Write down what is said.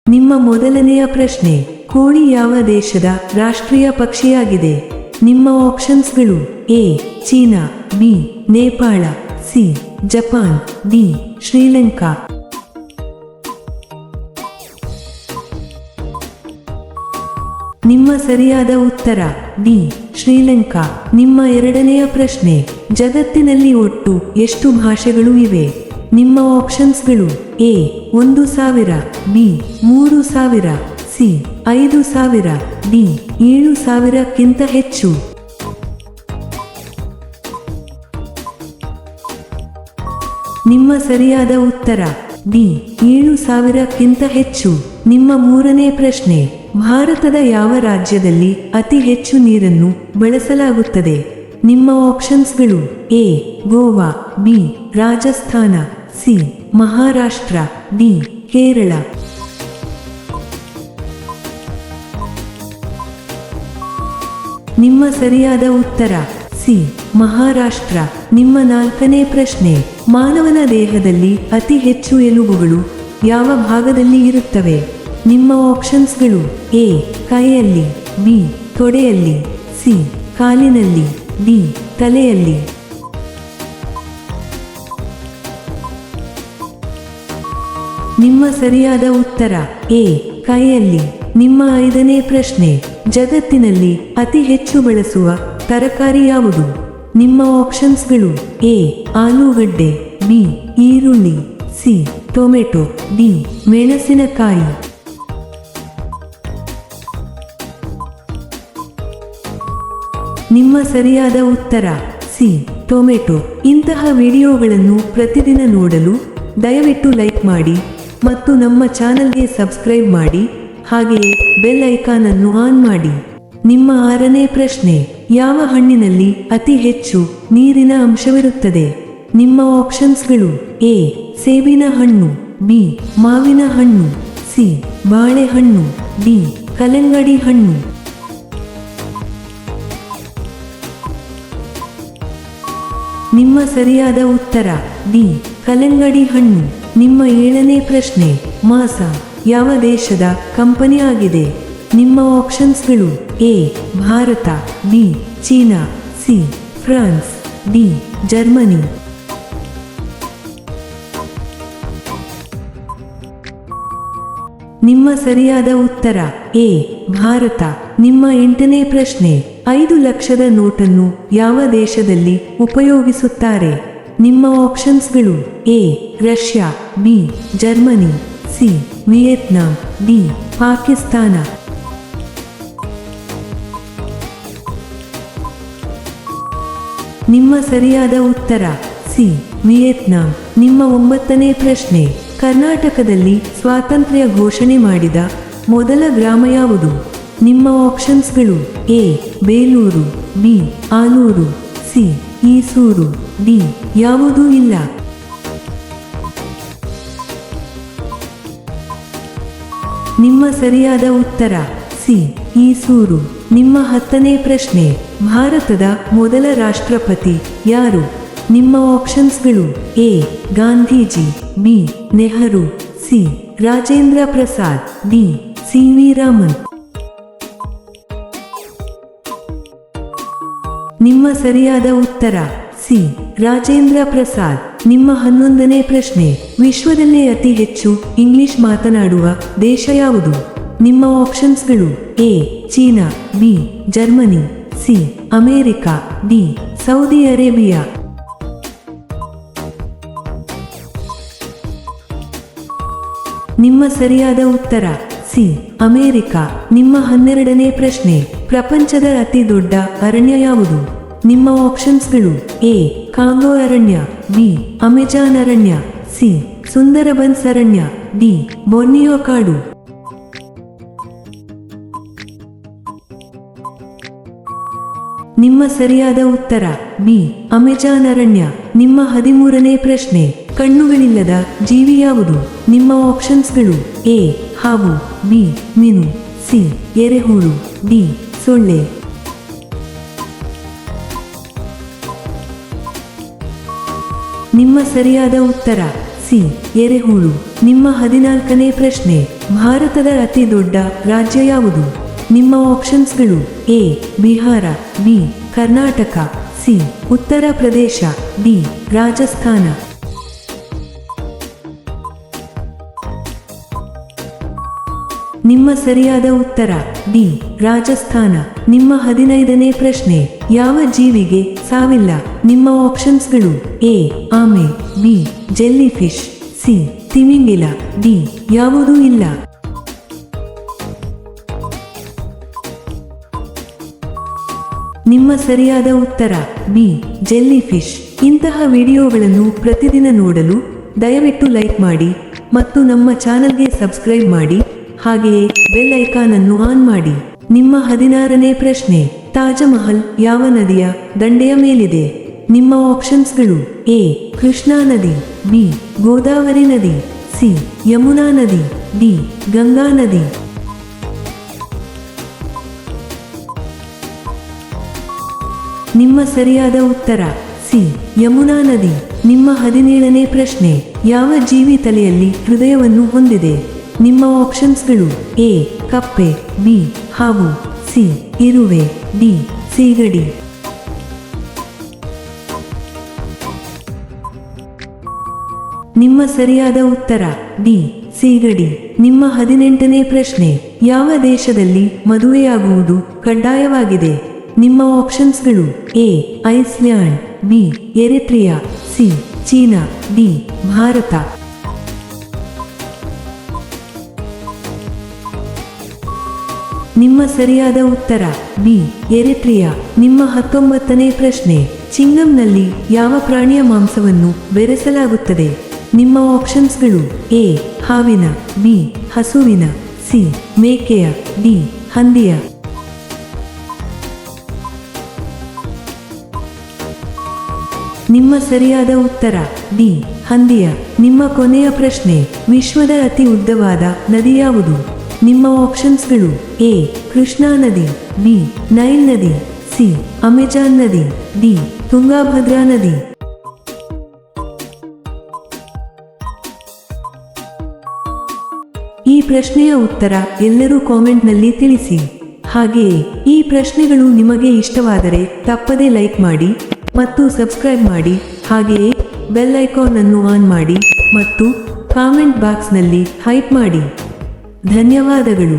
ನಿಮ್ಮ ಮೊದಲನೆಯ ಪ್ರಶ್ನೆ, ಕೋಳಿ ಯಾವ ದೇಶದ ರಾಷ್ಟ್ರೀಯ ಪಕ್ಷಿಯಾಗಿದೆ? ನಿಮ್ಮ ಆಪ್ಷನ್ಸ್ಗಳು: A China, B Nepal, C Japan, D Sri Lanka. ನಿಮ್ಮ ಸರಿಯಾದ ಉತ್ತರ ಡಿ ಶ್ರೀಲಂಕಾ. ನಿಮ್ಮ ಎರಡನೆಯ ಪ್ರಶ್ನೆ, ಜಗತ್ತಿನಲ್ಲಿ ಒಟ್ಟು ಎಷ್ಟು ಭಾಷೆಗಳು ಇವೆ? ನಿಮ್ಮ ಆಪ್ಷನ್ಸ್ಗಳು: ಎ 1000, ಬಿ 3000, ಸಿ 5000, ಡಿ 7000ಕ್ಕಿಂತ ಹೆಚ್ಚು. ನಿಮ್ಮ ಸರಿಯಾದ ಉತ್ತರ ಡಿ 7000ಕ್ಕಿಂತ ಹೆಚ್ಚು. ನಿಮ್ಮ ಮೂರನೇ ಪ್ರಶ್ನೆ, ಭಾರತದ ಯಾವ ರಾಜ್ಯದಲ್ಲಿ ಅತಿ ಹೆಚ್ಚು ನೀರನ್ನು ಬಳಸಲಾಗುತ್ತದೆ? ನಿಮ್ಮ ಆಪ್ಷನ್ಸ್ಗಳು: A Goa, B Rajasthan, C Maharashtra, D Kerala. ನಿಮ್ಮ ಸರಿಯಾದ ಉತ್ತರ ಸಿ ಮಹಾರಾಷ್ಟ್ರ. ನಿಮ್ಮ ನಾಲ್ಕನೇ ಪ್ರಶ್ನೆ, ಮಾನವನ ದೇಹದಲ್ಲಿ ಅತಿ ಹೆಚ್ಚು ಎಲುಬುಗಳು ಯಾವ ಭಾಗದಲ್ಲಿ ಇರುತ್ತವೆ? ನಿಮ್ಮ ಆಪ್ಷನ್ಸ್ಗಳು: ಎ ಕೈಯಲ್ಲಿ, ಬಿ ತೊಡೆಯಲ್ಲಿ, ಸಿ ಕಾಲಿನಲ್ಲಿ, ಡಿ ತಲೆಯಲ್ಲಿ. ನಿಮ್ಮ ಸರಿಯಾದ ಉತ್ತರ ಎ ಕೈಯಲ್ಲಿ. ನಿಮ್ಮ ಐದನೇ ಪ್ರಶ್ನೆ, ಜಗತ್ತಿನಲ್ಲಿ ಅತಿ ಹೆಚ್ಚು ಬಳಸುವ ತರಕಾರಿ ಯಾವುದು? ನಿಮ್ಮ ಆಪ್ಷನ್ಸ್ಗಳು: ಎ ಆಲೂಗಡ್ಡೆ, ಬಿ ಈರುಳ್ಳಿ, ಸಿ ಟೊಮೆಟೊ, ಡಿ ಮೆಣಸಿನಕಾಯಿ. ನಿಮ್ಮ ಸರಿಯಾದ ಉತ್ತರ ಸಿ ಟೊಮೆಟೊ. ಇಂತಹ ವಿಡಿಯೋಗಳನ್ನು ಪ್ರತಿದಿನ ನೋಡಲು ದಯವಿಟ್ಟು ಲೈಕ್ ಮಾಡಿ ಮತ್ತು ನಮ್ಮ ಚಾನಲ್ಗೆ ಸಬ್ಸ್ಕ್ರೈಬ್ ಮಾಡಿ, ಹಾಗೆಯೇ ಬೆಲ್ ಐಕಾನ್ ಅನ್ನು ಆನ್ ಮಾಡಿ. ನಿಮ್ಮ ಆರನೇ ಪ್ರಶ್ನೆ, ಯಾವ ಹಣ್ಣಿನಲ್ಲಿ ಅತಿ ಹೆಚ್ಚು ನೀರಿನ ಅಂಶವಿರುತ್ತದೆ? ನಿಮ್ಮ ಆಪ್ಷನ್ಸ್ಗಳು: ಎ ಸೇಬಿನ ಹಣ್ಣು, ಬಿ ಮಾವಿನ ಹಣ್ಣು, ಸಿ ಬಾಳೆಹಣ್ಣು, ಡಿ ಕಲ್ಲಂಗಡಿ ಹಣ್ಣು. ನಿಮ್ಮ ಸರಿಯಾದ ಉತ್ತರ ಡಿ ಕಲ್ಲಂಗಡಿ ಹಣ್ಣು. ನಿಮ್ಮ ಏಳನೇ ಪ್ರಶ್ನೆ, ಮಾಸ ಯಾವ ದೇಶದ ಕಂಪನಿ ಆಗಿದೆ? ನಿಮ್ಮ ಆಪ್ಷನ್ಸ್ಗಳು: A Bharat, B China, C France, D Germany. ನಿಮ್ಮ ಸರಿಯಾದ ಉತ್ತರ ಎ ಭಾರತ. ನಿಮ್ಮ ಎಂಟನೇ ಪ್ರಶ್ನೆ, 5 ಲಕ್ಷದ ನೋಟನ್ನು ಯಾವ ದೇಶದಲ್ಲಿ ಉಪಯೋಗಿಸುತ್ತಾರೆ? ನಿಮ್ಮ ಆಪ್ಷನ್ಸ್ಗಳು: A Russia, B Germany, C Vietnam, D Pakistan. ನಿಮ್ಮ ಸರಿಯಾದ ಉತ್ತರ ಸಿ ವಿಯೆಟ್ನಾಂ. ನಿಮ್ಮ 9ನೇ ಪ್ರಶ್ನೆ, ಕರ್ನಾಟಕದಲ್ಲಿ ಸ್ವಾತಂತ್ರ್ಯ ಘೋಷಣೆ ಮಾಡಿದ ಮೊದಲ ಗ್ರಾಮ ಯಾವುದು? ನಿಮ್ಮ ಆಪ್ಷನ್ಸ್ಗಳು: A Belur, B Alur, C Isur, D ಯಾವುದೂ ಇಲ್ಲ. ನಿಮ್ಮ ಸರಿಯಾದ ಉತ್ತರ ಸಿ ಈಸೂರು. ನಿಮ್ಮ 10ನೇ ಪ್ರಶ್ನೆ, ಭಾರತದ ಮೊದಲ ರಾಷ್ಟ್ರಪತಿ ಯಾರು? ನಿಮ್ಮ ಆಪ್ಷನ್ಸ್ಗಳು: A Gandhiji, B Nehru, C Rajendra Prasad, D C V Raman. ನಿಮ್ಮ ಸರಿಯಾದ ಉತ್ತರ ಸಿ ರಾಜೇಂದ್ರ ಪ್ರಸಾದ್. ನಿಮ್ಮ 11ನೇ ಪ್ರಶ್ನೆ, ವಿಶ್ವದಲ್ಲೇ ಅತಿ ಹೆಚ್ಚು ಇಂಗ್ಲಿಷ್ ಮಾತನಾಡುವ ದೇಶ ಯಾವುದು? ನಿಮ್ಮ ಆಪ್ಷನ್ಸ್ಗಳು: A China, B Germany, C America, D Saudi Arabia. ನಿಮ್ಮ ಸರಿಯಾದ ಉತ್ತರ ಸಿ ಅಮೆರಿಕ. ನಿಮ್ಮ 12ನೇ ಪ್ರಶ್ನೆ, ಪ್ರಪಂಚದ ಅತಿ ದೊಡ್ಡ ಅರಣ್ಯ ಯಾವುದು? ನಿಮ್ಮ ಆಪ್ಷನ್ಸ್ಗಳು: ಎ ಕಾಂಗೋ ಅರಣ್ಯ, ಬಿ ಅಮೆಜಾನ್ ಅರಣ್ಯ, ಸಿ ಸುಂದರಬನ್ಸ್ ಅರಣ್ಯ, ಡಿ ಬೊರ್ನಿಯೋ ಕಾಡು. ನಿಮ್ಮ ಸರಿಯಾದ ಉತ್ತರ ಬಿ ಅಮೆಜಾನ್ ಅರಣ್ಯ. ನಿಮ್ಮ 13ನೇ ಪ್ರಶ್ನೆ, ಕಣ್ಣುಗಳಿಲ್ಲದ ಜೀವಿ ಯಾವುದು? ನಿಮ್ಮ ಆಪ್ಷನ್ಸ್ಗಳು: ಎ ಹಾವು, ಬಿ ಮೀನು, ಸಿ ಎರೆಹುಳು, ಡಿ ಸೊಳ್ಳೆ. ನಿಮ್ಮ ಸರಿಯಾದ ಉತ್ತರ ಸಿ ಎರೆಹುಳು. ನಿಮ್ಮ 14ನೇ ಪ್ರಶ್ನೆ, ಭಾರತದ ಅತಿ ದೊಡ್ಡ ರಾಜ್ಯ ಯಾವುದು? ನಿಮ್ಮ ಆಪ್ಷನ್ಸ್ಗಳು: A Bihar, B Karnataka, C Uttar Pradesh, D Rajasthan. ನಿಮ್ಮ ಸರಿಯಾದ ಉತ್ತರ ಡಿ ರಾಜಸ್ಥಾನ. ನಿಮ್ಮ 15ನೇ ಪ್ರಶ್ನೆ: ಯಾವ ಜೀವಿಗೆ ಸಾವಿಲ್ಲ? ನಿಮ್ಮ ಆಪ್ಷನ್ಸ್ಗಳು: ಎ ಆಮೆ, ಬಿ ಜೆಲ್ಲಿಫಿಶ್, ಸಿ ತಿಮಿಂಗಿಲ, ಡಿ ಯಾವುದೂ ಇಲ್ಲ. ನಿಮ್ಮ ಸರಿಯಾದ ಉತ್ತರ ಬಿ ಜೆಲ್ಲಿಫಿಶ್. ಇಂತಹ ವಿಡಿಯೋಗಳನ್ನು ಪ್ರತಿದಿನ ನೋಡಲು ದಯವಿಟ್ಟು ಲೈಕ್ ಮಾಡಿ ಮತ್ತು ನಮ್ಮ ಚಾನಲ್ಗೆ ಸಬ್ಸ್ಕ್ರೈಬ್ ಮಾಡಿ, ಹಾಗೆಯೇ ಬೆಲ್ ಐಕಾನ್ ಅನ್ನು ಆನ್ ಮಾಡಿ. ನಿಮ್ಮ 16ನೇ ಪ್ರಶ್ನೆ: ತಾಜಮಹಲ್ ಯಾವ ನದಿಯ ದಂಡೆಯ ಮೇಲಿದೆ? ನಿಮ್ಮ ಆಪ್ಷನ್ಸ್ಗಳು: ಎ ಕೃಷ್ಣಾ ನದಿ, ಬಿ ಗೋದಾವರಿ ನದಿ, ಸಿ ಯಮುನಾ ನದಿ, ಡಿ ಗಂಗಾ ನದಿ. ನಿಮ್ಮ ಸರಿಯಾದ ಉತ್ತರ ಸಿ ಯಮುನಾ ನದಿ. ನಿಮ್ಮ 17ನೇ ಪ್ರಶ್ನೆ: ಯಾವ ಜೀವಿ ತಲೆಯಲ್ಲಿ ಹೃದಯವನ್ನು ಹೊಂದಿದೆ? ನಿಮ್ಮ ಆಪ್ಷನ್ಸ್ಗಳು: ಎ ಕಪ್ಪೆ, ಬಿ ಹಾವು, ಸಿ ಇರುವೆ, ಡಿ ಸೀಗಡಿ. ನಿಮ್ಮ ಸರಿಯಾದ ಉತ್ತರ ಡಿ ಸೀಗಡಿ. ನಿಮ್ಮ 18ನೇ ಪ್ರಶ್ನೆ: ಯಾವ ದೇಶದಲ್ಲಿ ಮದುವೆಯಾಗುವುದು ಕಡ್ಡಾಯವಾಗಿದೆ? ನಿಮ್ಮ ಆಪ್ಷನ್ಸ್ಗಳು: A Iceland, B Eritrea, C China, D Bharat. ನಿಮ್ಮ ಸರಿಯಾದ ಉತ್ತರ ಬಿ ಎರಿಟ್ರಿಯಾ. ನಿಮ್ಮ 19ನೇ ಪ್ರಶ್ನೆ: ಚಿಂಗಂನಲ್ಲಿ ಯಾವ ಪ್ರಾಣಿಯ ಮಾಂಸವನ್ನು ಬೆರೆಸಲಾಗುತ್ತದೆ? ನಿಮ್ಮ ಆಪ್ಷನ್ಸ್ಗಳು: ಎ ಹಾವಿನ, ಬಿ ಹಸುವಿನ, ಸಿ ಮೇಕೆಯ, ಡಿ ಹಂದಿಯ. ನಿಮ್ಮ ಸರಿಯಾದ ಉತ್ತರ ಡಿ ಹಂದಿಯ. ನಿಮ್ಮ ಕೊನೆಯ ಪ್ರಶ್ನೆ: ವಿಶ್ವದ ಅತಿ ಉದ್ದವಾದ ನದಿ ಯಾವುದು? ನಿಮ್ಮ ಆಪ್ಷನ್ಸ್ಗಳು: ಎ ಕೃಷ್ಣಾ ನದಿ, ಬಿ ನೈಲ್ ನದಿ, ಸಿ ಅಮೆಜಾನ್ ನದಿ, ಡಿ ತುಂಗಾಭದ್ರಾ ನದಿ. ಈ ಪ್ರಶ್ನೆಯ ಉತ್ತರ ಎಲ್ಲರೂ ಕಾಮೆಂಟ್ನಲ್ಲಿ ತಿಳಿಸಿ. ಹಾಗೆಯೇ ಈ ಪ್ರಶ್ನೆಗಳು ನಿಮಗೆ ಇಷ್ಟವಾದರೆ ತಪ್ಪದೇ ಲೈಕ್ ಮಾಡಿ ಮತ್ತು ಸಬ್ಸ್ಕ್ರೈಬ್ ಮಾಡಿ, ಹಾಗೆಯೇ ಬೆಲ್ ಐಕಾನ್ ಅನ್ನು ಆನ್ ಮಾಡಿ ಮತ್ತು ಕಾಮೆಂಟ್ ಬಾಕ್ಸ್ನಲ್ಲಿ ಹೈಪ್ ಮಾಡಿ. ಧನ್ಯವಾದಗಳು.